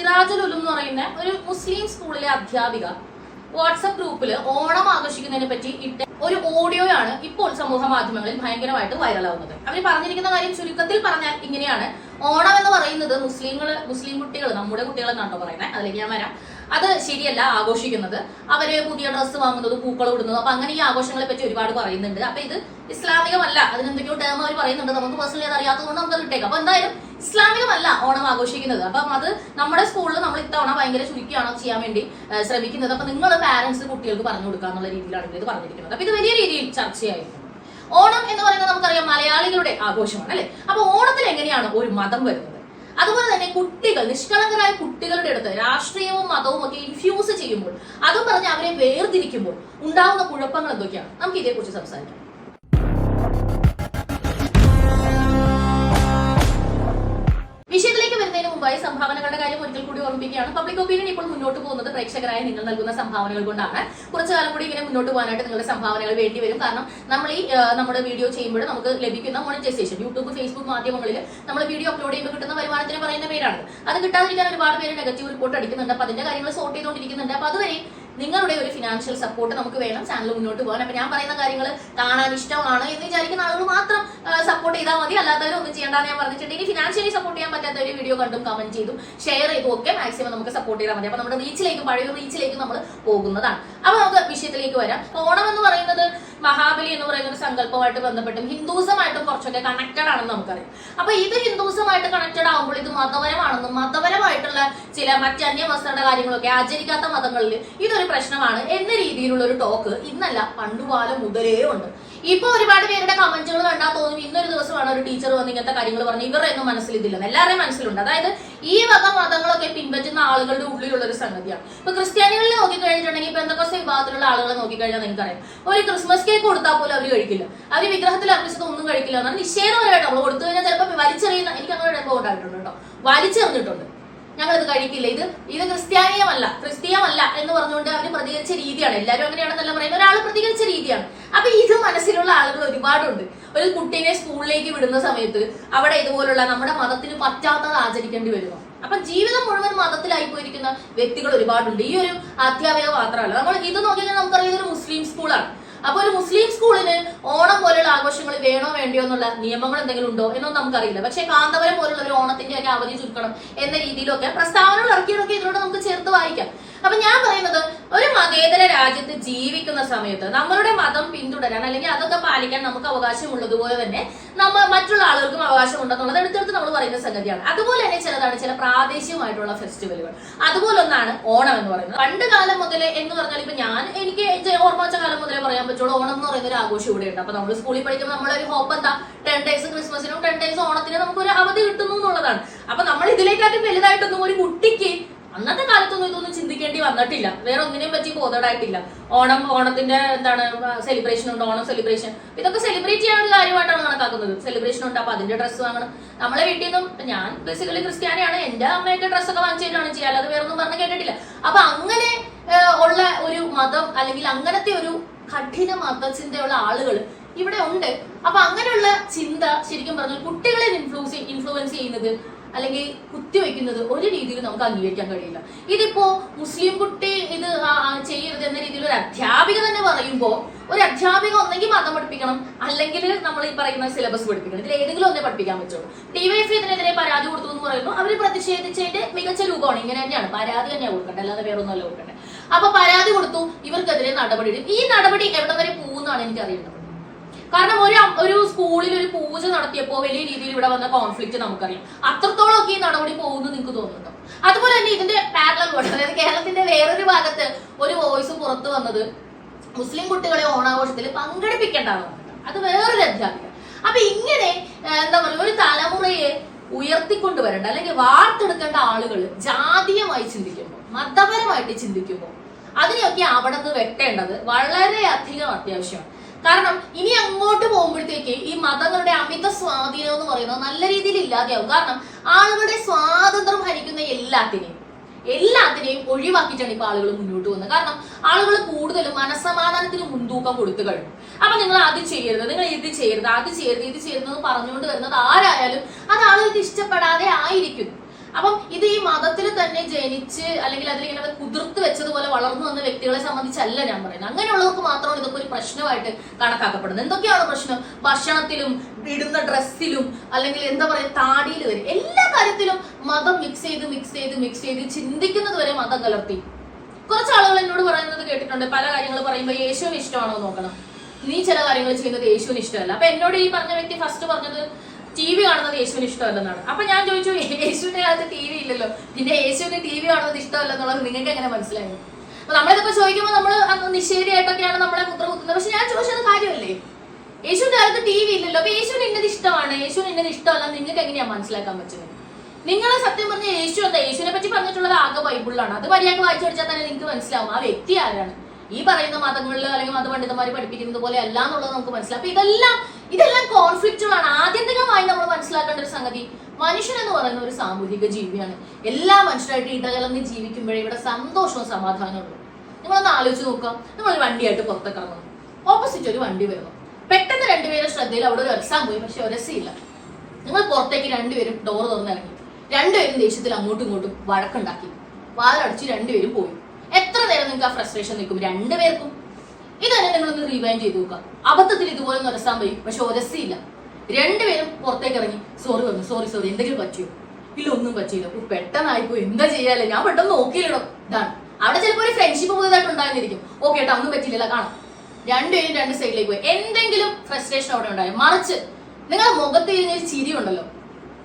സിറാജുൽ ഉലൂം എന്ന് പറയുന്ന ഒരു മുസ്ലിം സ്കൂളിലെ അധ്യാപിക വാട്സ്ആപ്പ് ഗ്രൂപ്പിൽ ഓണം ആഘോഷിക്കുന്നതിനെ പറ്റി ഇട്ട ഒരു ഓഡിയോയാണ് ഇപ്പോൾ സമൂഹ മാധ്യമങ്ങളിൽ ഭയങ്കരമായിട്ട് വൈറലാവുന്നത്. അവർ പറഞ്ഞിരിക്കുന്ന കാര്യം ചുരുക്കത്തിൽ പറഞ്ഞാൽ ഇങ്ങനെയാണ്: ഓണം എന്ന് പറയുന്നത് മുസ്ലിം കുട്ടികൾ, നമ്മുടെ കുട്ടികൾ എന്നാണോ പറയുന്നത്, അതിലേക്ക് ഞാൻ വരാം. അത് ശരിയല്ല ആഘോഷിക്കുന്നത്. അവര് പുതിയ ഡ്രസ്സ് വാങ്ങുന്നത്, പൂക്കൾ ഇടുന്നത്, അപ്പൊ അങ്ങനെ ഈ ആഘോഷങ്ങളെ പറ്റി ഒരുപാട് പറയുന്നുണ്ട്. അപ്പൊ ഇത് ഇസ്ലാമികമല്ല, അതിനെന്തൊക്കെയോ ടേം അവർ പറയുന്നുണ്ട്. നമുക്ക് പേഴ്സണലി അത് അറിയാത്തതുകൊണ്ട് നമുക്ക് കിട്ടേക്കാം. അപ്പൊ എന്തായാലും ഇസ്ലാമികമല്ല ഓണം ആഘോഷിക്കുന്നത്. അപ്പം അത് നമ്മുടെ സ്കൂളിൽ നമ്മൾ ഇത്തവണ ഭയങ്കര ചുരുക്കിയാണോ ചെയ്യാൻ വേണ്ടി ശ്രമിക്കുന്നത്. അപ്പൊ നിങ്ങൾ പാരന്റ്സ് കുട്ടികൾക്ക് പറഞ്ഞു കൊടുക്കുക എന്നുള്ള രീതിയിലാണ് ഇത് പറഞ്ഞിരിക്കുന്നത്. അപ്പൊ ഇത് വലിയ രീതിയിൽ ചർച്ചയായിരുന്നു. ഓണം എന്ന് പറയുന്നത് നമുക്കറിയാം മലയാളികളുടെ ആഘോഷമാണ് അല്ലെ. അപ്പൊ ഓണത്തിൽ എങ്ങനെയാണ് ഒരു മതം വരുന്നത്? അതുപോലെ തന്നെ കുട്ടികൾ, നിഷ്കളങ്കരായ കുട്ടികളുടെ അടുത്ത് രാഷ്ട്രീയവും മതവും ഒക്കെ ഇൻഫ്യൂസ് ചെയ്യുമ്പോൾ, അതും പറഞ്ഞ് അവരെ വേർതിരിക്കുമ്പോൾ ഉണ്ടാവുന്ന കുഴപ്പങ്ങൾ എന്തൊക്കെയാണ്? നമുക്ക് ഇതേക്കുറിച്ച് സംസാരിക്കാം. വിഷയത്തിലേക്ക് വരുന്നതിന് മുമ്പായി സംഭാവനകളുടെ കാര്യം ഒരിക്കൽ കൂടി ഓർമ്മിപ്പിക്കുകയാണ്. പബ്ലിക് ഒപ്പീനിയൻ ഇപ്പോൾ മുന്നോട്ട് പോകുന്നത് പ്രേക്ഷകരായ നിങ്ങൾ നൽകുന്ന സംഭാവനകൾ കൊണ്ടാണ്. കുറച്ചു കാലം കൂടി ഇങ്ങനെ മുന്നോട്ട് പോകാനായിട്ട് നിങ്ങളുടെ സംഭാവനകൾ വേണ്ടി വരും. കാരണം നമ്മൾ ഈ നമ്മുടെ വീഡിയോ ചെയ്യുമ്പോൾ നമുക്ക് ലഭിക്കുന്ന മോണിറ്റൈസേഷൻ, യൂട്യൂബ്, ഫേസ്ബുക്ക് മാധ്യമങ്ങളിൽ നമ്മൾ വീഡിയോ അപ്ലോഡ് ചെയ്യുമ്പോൾ കിട്ടുന്ന വരുമാനത്തിന് പറയുന്ന പേരാണ്. അത് കിട്ടാതിരിക്കാൻ ഒരുപാട് പേര് നെഗറ്റീവ് റിപ്പോർട്ട് അടിക്കുന്നുണ്ട്. അപ്പൊ അതിന്റെ കാര്യങ്ങൾ സോർട്ട് ചെയ്തുകൊണ്ടിരിക്കുന്നുണ്ട്. അപ്പൊ അതുവരെ നിങ്ങളുടെ ഒരു ഫിനാൻഷ്യൽ സപ്പോർട്ട് നമുക്ക് വേണം ചാനൽ മുന്നോട്ട് പോകാൻ. അപ്പൊ ഞാൻ പറയുന്ന കാര്യങ്ങൾ കാണാൻ ഇഷ്ടമാണ് എന്ന് വിചാരിക്കുന്ന ആളുകൾ മാത്രം സപ്പോർട്ട് ചെയ്താൽ മതി, അല്ലാത്തവരൊന്നും ചെയ്യേണ്ടെന്ന് ഞാൻ പറഞ്ഞിട്ടുണ്ട്. ഇനി ഫിനാൻഷ്യലി സപ്പോർട്ട് ചെയ്യാൻ പറ്റാത്ത ഒരു വീഡിയോ കണ്ടും കമന്റ് ചെയ്തും ഷെയർ ചെയ്തും ഒക്കെ മാക്സിമം നമുക്ക് സപ്പോർട്ട് ചെയ്താൽ മതി. അപ്പൊ നമ്മുടെ റീച്ചിലേക്കും പഴയ റീച്ചിലേക്കും നമ്മൾ പോകുന്നതാണ്. അപ്പൊ നമുക്ക് വിഷയത്തിലേക്ക് വരാം. ഓണം എന്ന് പറയുന്നത് മഹാബലി എന്ന് പറയുന്ന ഒരു സങ്കല്പമായിട്ട് ബന്ധപ്പെട്ടും ഹിന്ദുസമായിട്ടും കുറച്ചൊക്കെ കണക്റ്റഡ് ആണെന്ന് നമുക്കറിയാം. അപ്പൊ ഇത് ഹിന്ദുസമായിട്ട് കണക്റ്റഡ് ആകുമ്പോൾ ഇത് മതപരമാണെന്നും മതപരമായിട്ടുള്ള ചില മറ്റന്യമതസ്ഥരുടെ കാര്യങ്ങളൊക്കെ ആചരിക്കാത്ത മതങ്ങളിൽ ഇതൊരു പ്രശ്നമാണ് എന്ന രീതിയിലുള്ള ഒരു ടോക്ക് ഇന്നല്ല പണ്ടുകാലം മുതലേ ഉണ്ട്. ഇപ്പൊ ഒരുപാട് പേരുടെ കമന്റുകൾ കണ്ടാൽ തോന്നും ഇന്നൊരു ദിവസമാണ് ഒരു ടീച്ചർ വന്ന് ഇങ്ങനത്തെ കാര്യങ്ങൾ പറഞ്ഞു. ഇവരൊന്നും മനസ്സിലിതില്ലെന്ന് എല്ലാവരുടെയും മനസ്സിലുണ്ട്. അതായത് ഈ വക മതങ്ങളൊക്കെ പിൻപറ്റുന്ന ആളുകളുടെ ഉള്ളിലുള്ള ഒരു സംഗതിയാണ്. ഇപ്പൊ ക്രിസ്ത്യാനികളിൽ നോക്കിക്കഴിഞ്ഞിട്ടുണ്ടെങ്കിൽ ഇപ്പൊ എന്തൊക്കെ വിഭാഗത്തിലുള്ള ആളുകളെ നോക്കിക്കഴിഞ്ഞാൽ നിങ്ങൾക്കറിയാം, ഒരു ക്രിസ്മസ് കേക്ക് കൊടുത്താൽ പോലും അവർ കഴിക്കില്ല. അവർ വിഗ്രഹത്തിൽ അർപ്പിച്ചത് ഒന്നും കഴിക്കില്ല എന്നാണ് നിഷേധപരമായിട്ട് നമ്മൾ കൊടുത്തു കഴിഞ്ഞാൽ ചിലപ്പോൾ വലിച്ചെറിയുന്ന, എനിക്ക് അങ്ങനെ അനുഭവം ഉണ്ടായിട്ടുണ്ട് കേട്ടോ, വലിച്ചെറിഞ്ഞിട്ടുണ്ട്. ഞങ്ങളിത് കഴിക്കില്ല, ഇത് ക്രിസ്തീയമല്ല എന്ന് പറഞ്ഞുകൊണ്ട് അവർ പ്രതികരിച്ച രീതിയാണ്. എല്ലാവരും അങ്ങനെയാണെന്നല്ല പറയുന്നത്, ഒരാൾ പ്രതികരിച്ച രീതിയാണ്. അപ്പൊ ഇത് മനസ്സിലുള്ള ആളുകൾ ഒരുപാടുണ്ട്. ഒരു കുട്ടീനെ സ്കൂളിലേക്ക് വിടുന്ന സമയത്ത് അവിടെ ഇതുപോലുള്ള നമ്മുടെ മതത്തിന് പറ്റാത്തത് ആചരിക്കേണ്ടി വരുന്നു. അപ്പൊ ജീവിതം മുഴുവൻ മതത്തിലായി പോയിരിക്കുന്ന വ്യക്തികൾ ഒരുപാടുണ്ട്. ഈ ഒരു അധ്യാപിക മാത്രമല്ല, നമ്മൾ ഇത് നോക്കിയാൽ നമുക്കറിയാം ഒരു മുസ്ലിം സ്കൂളാണ്. അപ്പൊ ഒരു മുസ്ലിം സ്കൂളിന് ഓണം പോലെയുള്ള ആഘോഷങ്ങൾ വേണോ വേണ്ടിയോ എന്നുള്ള നിയമങ്ങൾ എന്തെങ്കിലും ഉണ്ടോ എന്നൊന്നും നമുക്കറിയില്ല. പക്ഷെ കാന്തപുരം പോലുള്ള ഒരു ഓണത്തിന്റെ ഒക്കെ അവധി ചുരുക്കണം എന്ന രീതിയിലൊക്കെ പ്രസ്താവനകൾ ഇറക്കിയതൊക്കെ ഇതിലൂടെ നമുക്ക് ചേർത്ത് വായിക്കാം. അപ്പൊ ഞാൻ പറയുന്നത്, ഒരു മതേതര രാജ്യത്ത് ജീവിക്കുന്ന സമയത്ത് നമ്മളുടെ മതം പിന്തുടരാൻ അല്ലെങ്കിൽ അതൊക്കെ പാലിക്കാൻ നമുക്ക് അവകാശമുള്ളതുപോലെ തന്നെ മറ്റുള്ള ആളുകൾക്കും അവകാശം ഉണ്ടെന്നുള്ളത് എടുത്തെടുത്ത് നമ്മൾ പറയുന്ന സംഗതിയാണ്. അതുപോലെ തന്നെ ചില പ്രാദേശികമായിട്ടുള്ള ഫെസ്റ്റിവലുകൾ, അതുപോലെ ഒന്നാണ് ഓണം എന്ന് പറയുന്നത്. പണ്ട് കാലം മുതലേ എന്ന് പറഞ്ഞാൽ ഇപ്പൊ എനിക്ക് ഓർമ്മ വെച്ച കാലം മുതലേ പറയാൻ പറ്റുള്ളൂ, ഓണം എന്ന് പറയുന്ന ഒരു ആഘോഷം ഇവിടെ ഉണ്ട്. അപ്പൊ നമ്മൾ സ്കൂളിൽ പഠിക്കുമ്പോൾ നമ്മളൊരു ഹോപ്പ് എന്താ, 10 days ക്രിസ്മസിനും 10 days ഓണത്തിനും നമുക്കൊരു അവധി കിട്ടുന്നു എന്നുള്ളതാണ്. അപ്പൊ നമ്മൾ ഇതിലേക്കാട്ടും വലുതായിട്ടൊന്നും ഒരു കുട്ടിക്ക് അന്നത്തെ കാലത്തൊന്നും ഇതൊന്നും ചിന്തിക്കേണ്ടി വന്നിട്ടില്ല. വേറെ ഒന്നിനെയും പറ്റി ബോധേഡായിട്ടില്ല. ഓണത്തിന്റെ എന്താണ് സെലിബ്രേഷൻ ഉണ്ട്, ഓണം സെലിബ്രേഷൻ, ഇതൊക്കെ സെലിബ്രേറ്റ് ചെയ്യാൻ ഒരു കാര്യമായിട്ടാണ് കണക്കാക്കുന്നത്. സെലിബ്രേഷൻ ഉണ്ട്, അപ്പൊ അതിന്റെ ഡ്രസ്സ് വാങ്ങണം. നമ്മളെ വീട്ടിൽ നിന്നും, ഞാൻ ബേസിക്കലി ക്രിസ്ത്യാനിയാണ്, എന്റെ അമ്മയൊക്കെ ഡ്രസ്സൊക്കെ വാങ്ങിച്ചിട്ടാണ് ചെയ്യുക, അല്ലാതെ വേറെ ഒന്നും പറഞ്ഞ് കേട്ടിട്ടില്ല. അപ്പൊ അങ്ങനെ ഉള്ള ഒരു മതം അല്ലെങ്കിൽ അങ്ങനത്തെ ഒരു കഠിന മതചിന്തയുള്ള ആളുകൾ ഇവിടെ ഉണ്ട്. അപ്പൊ അങ്ങനെയുള്ള ചിന്ത ശരിക്കും പറഞ്ഞാൽ കുട്ടികളെ ഇൻഫ്ലുവൻസ് ചെയ്യുന്നത് അല്ലെങ്കിൽ കുത്തിവെക്കുന്നത് ഒരു രീതിയിൽ നമുക്ക് അംഗീകരിക്കാൻ കഴിയില്ല. ഇതിപ്പോ മുസ്ലിം കുട്ടി ഇത് ചെയ്യരുത് എന്ന രീതിയിൽ ഒരു അധ്യാപിക തന്നെ പറയുമ്പോൾ, ഒരു അധ്യാപിക ഒന്നെങ്കിൽ മതം പഠിപ്പിക്കണം, അല്ലെങ്കിൽ നമ്മൾ ഈ പറയുന്ന സിലബസ് പഠിപ്പിക്കണം. ഇതിൽ ഏതെങ്കിലും ഒന്നേ പഠിപ്പിക്കാൻ പറ്റുള്ളൂ. ഡിവൈഎഫ് ഇതിനെതിരെ പരാതി കൊടുത്തു എന്ന് പറയുമ്പോൾ അവർ പ്രതിഷേധിച്ചതിന്റെ മികച്ച രൂപമാണ്. ഇങ്ങനെ തന്നെയാണ്, പരാതി തന്നെയാണ് കൊടുക്കേണ്ടത്, അല്ലാതെ വേറെ ഒന്നല്ല കൊടുക്കേണ്ടത്. അപ്പൊ പരാതി കൊടുത്തു, ഇവർക്കെതിരെ നടപടി എടുക്കും. ഈ നടപടി എവിടെ വരെ പോകുന്നതാണ് എനിക്ക് അറിയേണ്ടത്. കാരണം ഒരു സ്കൂളിൽ ഒരു പൂജ നടത്തിയപ്പോൾ വലിയ രീതിയിൽ ഇവിടെ വന്ന കോൺഫ്ലിക്റ്റ് നമുക്കറിയാം. അത്രത്തോളം ഒക്കെ ഈ നടപടി പോകുന്നു നിങ്ങൾക്ക് തോന്നുന്നുണ്ടോ? അതുപോലെ തന്നെ ഇതിന്റെ പാരലൽ വേർഡ്, അതായത് കേരളത്തിന്റെ വേറൊരു ഭാഗത്ത് ഒരു വോയിസ് പുറത്തു വന്നത് മുസ്ലിം കുട്ടികളെ ഓണാഘോഷത്തിൽ പങ്കെടുപ്പിക്കേണ്ടതാണ്. അത് വേറൊരു അധ്യാപിക. അപ്പൊ ഇങ്ങനെ എന്താ പറയുക, ഒരു തലമുറയെ ഉയർത്തിക്കൊണ്ടുവരേണ്ട അല്ലെങ്കിൽ വാർത്തെടുക്കേണ്ട ആളുകൾ ജാതീയമായി ചിന്തിക്കുമ്പോൾ, മതപരമായിട്ട് ചിന്തിക്കുമ്പോൾ അതിനെയൊക്കെ അവിടെ നിന്ന് വെട്ടേണ്ടത് വളരെയധികം അത്യാവശ്യമാണ്. കാരണം ഇനി അങ്ങോട്ട് പോകുമ്പോഴത്തേക്ക് ഈ മതങ്ങളുടെ അമിത സ്വാധീനം എന്ന് പറയുന്നത് നല്ല രീതിയിൽ ഇല്ലാതെയാവും. കാരണം ആളുകളുടെ സ്വാതന്ത്ര്യം ഹരിക്കുന്ന എല്ലാത്തിനെയും ഒഴിവാക്കിയിട്ടാണ് ഇപ്പൊ ആളുകൾ മുന്നോട്ട് പോകുന്നത്. കാരണം ആളുകൾ കൂടുതലും മനസ്സമാധാനത്തിന് മുൻതൂക്കം കൊടുത്തു കഴിഞ്ഞു. അപ്പൊ നിങ്ങൾ അത് ചെയ്യരുത്, നിങ്ങൾ ഇത് ചെയ്യരുത്, ഇത് ചെയ്യരുത് എന്ന് പറഞ്ഞുകൊണ്ട് വരുന്നത് ആരായാലും അത് ആളുകൾക്ക് ഇഷ്ടപ്പെടാതെ ആയിരിക്കും. അപ്പം ഇത് ഈ മതത്തിൽ തന്നെ ജനിച്ച് അല്ലെങ്കിൽ അതിലിങ്ങനെ കുതിർത്ത് വെച്ചതുപോലെ വളർന്നു വന്ന വ്യക്തികളെ സംബന്ധിച്ചല്ല ഞാൻ പറയുന്നത്. അങ്ങനെയുള്ളവർക്ക് മാത്രമാണ് ഇതൊക്കെ ഒരു പ്രശ്നമായിട്ട് കണക്കാക്കപ്പെടുന്നത്. എന്തൊക്കെയാണ് പ്രശ്നം? ഭക്ഷണത്തിലും ഇടുന്ന ഡ്രസ്സിലും അല്ലെങ്കിൽ എന്താ പറയുക താടിയിൽ വരെ എല്ലാ കാര്യത്തിലും മതം മിക്സ് ചെയ്ത് ചിന്തിക്കുന്നത് വരെ മതം കലർത്തി. കുറച്ച് ആളുകൾ എന്നോട് പറയുന്നത് കേട്ടിട്ടുണ്ട്, പല കാര്യങ്ങൾ പറയുമ്പോൾ യേശുവിന് ഇഷ്ടമാണോ നോക്കണം, നീ ചില കാര്യങ്ങൾ ചെയ്യുന്നത് യേശുവിന് ഇഷ്ടമല്ല. അപ്പൊ എന്നോട് ഈ പറഞ്ഞ വ്യക്തി ഫസ്റ്റ് പറഞ്ഞത് TV കാണുന്നത് യേശുവിന് ഇഷ്ടമല്ലെന്നാണ്. അപ്പൊ ഞാൻ ചോദിച്ചു, യേശുവിന്റെ കാലത്ത് TV ഇല്ലല്ലോ, പിന്നെ യേശുവിന് TV കാണുന്നത് ഇഷ്ടമല്ലെന്നുള്ളത് നിങ്ങൾക്ക് എങ്ങനെ മനസ്സിലായി? അപ്പൊ നമ്മളിതൊക്കെ ചോദിക്കുമ്പോൾ നമ്മൾ നിഷേധിയായിട്ടൊക്കെയാണ് നമ്മളെ മുദ്ര കുത്തുന്നത്. പക്ഷെ ഞാൻ ചോദിച്ചത് കാര്യമല്ലേ, യേശുവിന്റെ കാലത്ത് TV ഇല്ലല്ലോ, അപ്പൊ യേശുവിന് ഇന്നത് ഇഷ്ടമാണ്, യേശുവിന് ഇന്നത് ഇഷ്ടമല്ല, നിങ്ങൾക്ക് എങ്ങനെയാ മനസ്സിലാക്കാൻ പറ്റുന്നത്? നിങ്ങൾ സത്യം പറഞ്ഞ യേശു എന്താ, യേശുവിനെ പറ്റി പറഞ്ഞിട്ടുള്ളത് ആകെ ബൈബിളിലാണ്. അത് മര്യാദക്ക് വായിച്ചു പഠിച്ചാൽ തന്നെ നിങ്ങൾക്ക് മനസ്സിലാവും ആ വ്യക്തി ആരാണ്. ഈ പറയുന്ന മതങ്ങളിൽ അല്ലെങ്കിൽ മതപണ്ഡിതന്മാർ പഠിപ്പിക്കുന്നത് പോലെ അല്ല എന്നുള്ളത് നമുക്ക് മനസ്സിലാവും. അപ്പൊ ഇതെല്ലാം കോൺഫ്ലിക്റ്റുകളാണ്. ആത്യന്തികമായി നമ്മൾ മനസ്സിലാക്കേണ്ട ഒരു സംഗതി, മനുഷ്യൻ എന്ന് പറയുന്ന ഒരു സാമൂഹിക ജീവിയാണ്. എല്ലാ മനുഷ്യരായിട്ട് ഇടകലർന്ന് ജീവിക്കുമ്പോഴേ ഇവിടെ സന്തോഷവും സമാധാനവും ഉള്ളൂ. നിങ്ങളൊന്ന് ആലോചിച്ച് നോക്കുക, നിങ്ങളൊരു വണ്ടിയായിട്ട് പുറത്തേക്ക് ഇറങ്ങുന്നു, ഓപ്പോസിറ്റ് ഒരു വണ്ടി വരുന്നു, പെട്ടെന്ന് രണ്ടുപേരുടെ ശ്രദ്ധയിൽ അവിടെ ഒരു എക്സാം പോയി, പക്ഷെ ഒരസിയില്ല. നിങ്ങൾ പുറത്തേക്ക് രണ്ടുപേരും ഡോർ തുറന്നിറങ്ങി, രണ്ടുപേരും ദേഷ്യത്തിൽ അങ്ങോട്ടും ഇങ്ങോട്ടും വഴക്കുണ്ടാക്കി, വാതിലടിച്ച് രണ്ടുപേരും പോയി. എത്ര നേരം നിങ്ങൾക്ക് ആ ഫ്രസ്ട്രേഷൻ നിൽക്കും രണ്ടുപേർക്കും? ഇതന്നെ നിങ്ങളൊന്ന് റീവൈൻഡ് ചെയ്ത് നോക്കുക. അബദ്ധത്തിൽ ഇതുപോലെ ഒരസാൻ പോയി, പക്ഷെ ഒരസിയില്ല. രണ്ടുപേരും പുറത്തേക്ക് ഇറങ്ങി സോറി പറഞ്ഞു, സോറി എന്തെങ്കിലും പറ്റിയോ? ഇല്ല, ഒന്നും പറ്റിയില്ല. പെട്ടെന്നായിപ്പോയി, എന്താ ചെയ്യാല്ലേ, ഞാൻ പെട്ടെന്ന് നോക്കിയില്ലടോ. ഇതാണ് അവിടെ ചിലപ്പോൾ ഒരു ഫ്രണ്ട്ഷിപ്പ് പുതിയതായിട്ട് ഉണ്ടായിരുന്നിരിക്കും. ഓക്കെ ഏട്ടാ, ഒന്നും പറ്റിയില്ല, കാണാം. രണ്ടുപേരും രണ്ട് സൈഡിലേക്ക് പോയി. എന്തെങ്കിലും ഫ്രസ്ട്രേഷൻ അവിടെ ഉണ്ടായി. മറിച്ച് നിങ്ങളുടെ മുഖത്ത് ഒരു ചിരി ഉണ്ടല്ലോ,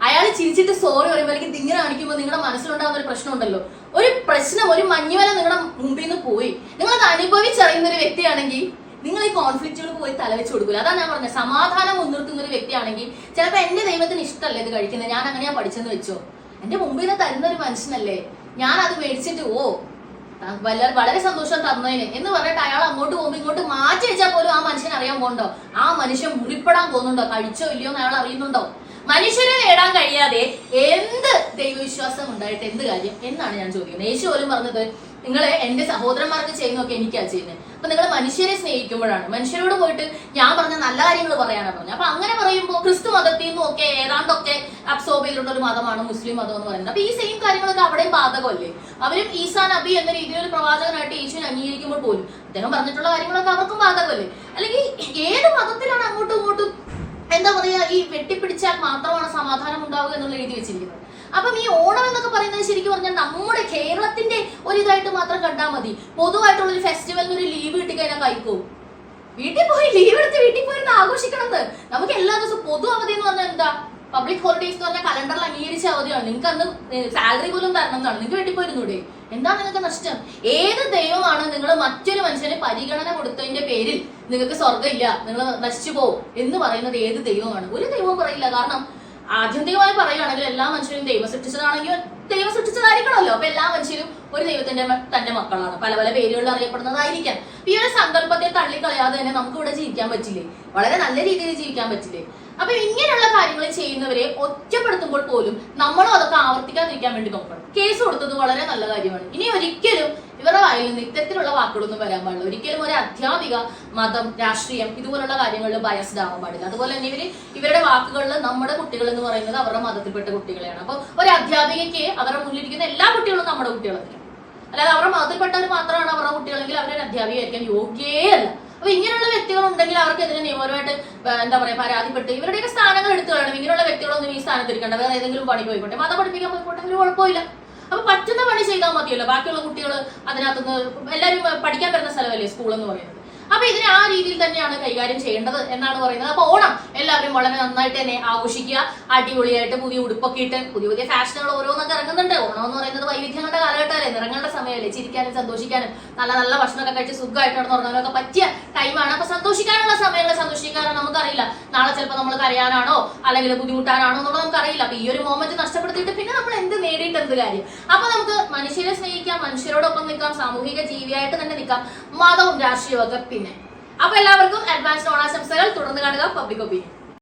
അയാൾ ചിരിച്ചിട്ട് സോറി പറയുമ്പോൾ അല്ലെങ്കിൽ ഇങ്ങനെ കാണിക്കുമ്പോൾ നിങ്ങളുടെ മനസ്സിലുണ്ടാകുന്ന ഒരു പ്രശ്നം ഉണ്ടല്ലോ, ഒരു മഞ്ഞുവല നിങ്ങളുടെ മുമ്പിൽ നിന്ന് പോയി. നിങ്ങളത് അനുഭവിച്ചറിയുന്ന ഒരു വ്യക്തിയാണെങ്കിൽ നിങ്ങൾ ഈ കോൺഫ്ലിക്റ്റുകൾ പോയി തലവെച്ച് കൊടുക്കില്ല. അതാണ് ഞാൻ പറഞ്ഞത്, സമാധാനം മുൻനിർത്തുന്ന ഒരു വ്യക്തിയാണെങ്കിൽ ചിലപ്പോൾ എന്റെ ദൈവത്തിന് ഇഷ്ടമല്ല ഇത് കഴിക്കുന്നത്, ഞാൻ അങ്ങനെയാ പഠിച്ചെന്ന് വെച്ചോ, എന്റെ മുമ്പിൽ നിന്ന് തരുന്ന ഒരു മനുഷ്യനല്ലേ, ഞാൻ അത് മേടിച്ചിട്ട് വളരെ സന്തോഷം തന്നതിന് എന്ന് പറഞ്ഞിട്ട് അയാൾ അങ്ങോട്ട് പോകുമ്പോൾ ഇങ്ങോട്ട് മാറ്റി വെച്ചാൽ പോലും ആ മനുഷ്യൻ അറിയാൻ പോകണ്ടോ? ആ മനുഷ്യൻ മുറിപ്പെടാൻ പോകുന്നുണ്ടോ? കഴിച്ചോ ഇല്ലയോ എന്ന് അയാൾ അറിയുന്നുണ്ടോ? മനുഷ്യരെ നേടാൻ കഴിയാതെ എന്ത് ദൈവവിശ്വാസം ഉണ്ടായിട്ട് എന്ത് കാര്യം എന്നാണ് ഞാൻ ചോദിക്കുന്നത്. യേശു പോലും പറഞ്ഞത്, നിങ്ങൾ എന്റെ സഹോദരന്മാർക്ക് ചെയ്യുന്നതൊക്കെ എനിക്കാ ചെയ്യുന്നത്. അപ്പൊ നിങ്ങൾ മനുഷ്യരെ സ്നേഹിക്കുമ്പോഴാണ്, മനുഷ്യരോട് പോയിട്ട് ഞാൻ പറഞ്ഞ നല്ല കാര്യങ്ങൾ പറയാനാണ് പറഞ്ഞത്. അപ്പൊ അങ്ങനെ പറയുമ്പോൾ ക്രിസ്തു മതത്തിൽ നിന്നും ഒക്കെ ഏതാണ്ടൊക്കെ അബ്സോർബ് ചെയ്തിട്ടുള്ള ഒരു മതമാണ് മുസ്ലിം മതം എന്ന് പറയുന്നത്. അപ്പൊ ഈ സെയിം കാര്യങ്ങളൊക്കെ അവിടെയും ബാധകമല്ലേ? അവരും ഈസാ നബി എന്ന രീതിയിൽ ഒരു പ്രവാചകനായിട്ട് യേശുവിനെ അംഗീകരിക്കുമ്പോൾ പോലും അദ്ദേഹം പറഞ്ഞിട്ടുള്ള കാര്യങ്ങളൊക്കെ അവർക്കും ബാധകമല്ലേ? അല്ലെങ്കിൽ ഏത് മതത്തിലാണ് അങ്ങോട്ടും ഇങ്ങോട്ടും എന്താ പറയാ, ഈ വെട്ടിപ്പിടിച്ചാൽ മാത്രമാണ് സമാധാനം ഉണ്ടാവുക എന്നുള്ള എഴുതി വെച്ചിരിക്കുന്നത്. അപ്പം ഈ ഓണം എന്നൊക്കെ പറയുന്നത് ശരിക്കും പറഞ്ഞാൽ നമ്മുടെ കേരളത്തിന്റെ ഒരു ഇതായിട്ട് മാത്രം കണ്ടാൽ മതി. പൊതുവായിട്ടുള്ള ഒരു ഫെസ്റ്റിവലിന് ഒരു ലീവ് കിട്ടിക്കഴിഞ്ഞാൽ കഴിക്കും, വീട്ടിൽ പോയി ലീവ് എടുത്ത് വീട്ടിൽ പോയി ആഘോഷിക്കണമെന്ന്. നമുക്ക് എല്ലാ ദിവസവും പൊതു അവധി എന്ന് പറഞ്ഞാൽ എന്താ, പബ്ലിക് ഹോളിഡേസ് എന്ന് പറഞ്ഞാൽ കലണ്ടറിൽ അംഗീകരിച്ച അവധിയാണ്. നിങ്ങൾക്ക് അന്ന് സാലറി പോലും തരണം എന്നാണ്, നിങ്ങൾക്ക് വീട്ടിൽ പോയിരുന്നൂടെ? എന്താ നിങ്ങൾക്ക് നഷ്ടം? ഏത് ദൈവമാണ് നിങ്ങൾ മറ്റൊരു മനുഷ്യന് പരിഗണന കൊടുത്തതിന്റെ പേരിൽ നിങ്ങൾക്ക് സ്വർഗ്ഗം ഇല്ല, നിങ്ങൾ നശിച്ചു പോകും എന്ന് പറയുന്നത് ഏത് ദൈവമാണ്? ഒരു ദൈവവും പറയില്ല. കാരണം ആത്യന്തികമായി പറയുകയാണെങ്കിൽ എല്ലാ മനുഷ്യരും ദൈവം സൃഷ്ടിച്ചതാണെങ്കിൽ ദൈവം സൃഷ്ടിച്ചതായിരിക്കണമല്ലോ. അപ്പൊ എല്ലാ മനുഷ്യരും ഒരു ദൈവത്തിന്റെ തന്റെ മക്കളാണ്, പല പല പേരുകളിൽ അറിയപ്പെടുന്നതായിരിക്കാം. ഈ ഒരു സങ്കല്പത്തെ തള്ളിക്കളയാതെ തന്നെ നമുക്ക് ഇവിടെ ജീവിക്കാൻ പറ്റില്ലേ? വളരെ നല്ല രീതിയിൽ ജീവിക്കാൻ പറ്റില്ലേ? അപ്പൊ ഇങ്ങനെയുള്ള കാര്യങ്ങൾ ചെയ്യുന്നവരെ ഒറ്റപ്പെടുത്തുമ്പോൾ പോലും നമ്മളും അതൊക്കെ ആവർത്തിക്കാതിരിക്കാൻ വേണ്ടി നോക്കണം. കേസ് കൊടുത്തത് വളരെ നല്ല കാര്യമാണ്. ഇനി ഒരിക്കലും ഇവരുടെ വായിൽ നിന്ന് ഇത്തരത്തിലുള്ള വാക്കുകളൊന്നും വരാൻ പാടില്ല. ഒരിക്കലും ഒരു അധ്യാപിക മതം, രാഷ്ട്രീയം ഇതുപോലുള്ള കാര്യങ്ങളിൽ ബയസ്ഡ് ആവാൻ പാടില്ല. അതുപോലെ തന്നെ ഇവരുടെ വാക്കുകളിൽ നമ്മുടെ കുട്ടികൾ എന്ന് പറയുന്നത് അവരുടെ മതത്തിൽപ്പെട്ട കുട്ടികളെയാണ്. അപ്പൊ ഒരു അധ്യാപികയ്ക്ക് അവരുടെ മുന്നിലിരിക്കുന്ന എല്ലാ കുട്ടികളും നമ്മുടെ കുട്ടികളായിരിക്കും. അല്ലാതെ അവരുടെ മതത്തിൽപ്പെട്ടവർ മാത്രമാണ് അവരുടെ കുട്ടികളെങ്കിൽ അവരൊരു അധ്യാപികയായിരിക്കാൻ യോഗ്യേ അല്ല. അപ്പൊ ഇങ്ങനെയുള്ള വ്യക്തികൾ ഉണ്ടെങ്കിൽ അവർക്കെതിരെ നിയമപരമായിട്ട് എന്താ പറയാ പരാതിപ്പെട്ട് ഇവരുടെയൊക്കെ സ്ഥാനങ്ങൾ എടുത്തു കളയണം. ഇങ്ങനെയുള്ള വ്യക്തികളൊന്നും ഈ സ്ഥാനത്തിരിക്കേണ്ട, വേറെ ഏതെങ്കിലും പണി പോയിക്കോട്ടെ, മതം പഠിപ്പിക്കാൻ പോയിക്കോട്ടെ, ഒരു കുഴപ്പമില്ല. അപ്പൊ പറ്റുന്ന പണി ചെയ്താൽ മതിയല്ലോ. ബാക്കിയുള്ള കുട്ടികൾ അതിനകത്തുനിന്ന് എല്ലാവരും പഠിക്കാൻ വരുന്ന സ്ഥലമല്ലേ സ്കൂൾ എന്ന് പറയുന്നത്. അപ്പൊ ഇതിനെ ആ രീതിയിൽ തന്നെയാണ് കൈകാര്യം ചെയ്യേണ്ടത് എന്നാണ് പറയുന്നത്. അപ്പൊ ഓണം എല്ലാവരും വളരെ നന്നായിട്ട് തന്നെ ആഘോഷിക്കുക, അടിപൊളിയായിട്ട് പുതിയ ഉടുപ്പൊക്കെ ഇട്ട് പുതിയ പുതിയ ഫാഷനുകൾ ഓരോന്നൊക്കെ ഇറങ്ങുന്നുണ്ട്. ഓണം എന്ന് പറയുന്നത് വൈവിധ്യങ്ങളുടെ കാലഘട്ടമല്ലേ, നിറങ്ങളുടെ സമയമല്ലേ, ചിരിക്കാനും സന്തോഷിക്കാനും നല്ല നല്ല ഭക്ഷണമൊക്കെ കഴിച്ച് സുഖമായിട്ട് നടന്നുറങ്ങാനൊക്കെ പറ്റിയ ടൈമാണ്. അപ്പൊ സന്തോഷിക്കാനുള്ള സമയങ്ങൾ സന്തോഷിക്കാനാണ്. നമുക്കറിയില്ല നാളെ ചിലപ്പോൾ നമ്മൾ കരയാനാണോ അല്ലെങ്കിൽ ബുദ്ധിമുട്ടാനാണോ എന്നുള്ളത് നമുക്കറിയില്ല. അപ്പൊ ഈ ഒരു മൊമെന്റ് നഷ്ടപ്പെടുത്തിയിട്ട് പിന്നെ നമ്മൾ എന്ത് നേടിയിട്ട് എന്ത് കാര്യം? അപ്പൊ നമുക്ക് മനുഷ്യരെ സ്നേഹിക്കാം, മനുഷ്യരോടൊപ്പം നിൽക്കാം, സാമൂഹിക ജീവിയായിട്ട് തന്നെ നിൽക്കാം, മതവും രാഷ്ട്രീയവും ഒക്കെ പിന്നെ. അപ്പൊ എല്ലാവർക്കും അഡ്വാൻസ് ഓണാശംസകൾ. തുടർന്ന് കാണുക പബ്ലിക് ഒപ്പീനിയൻ.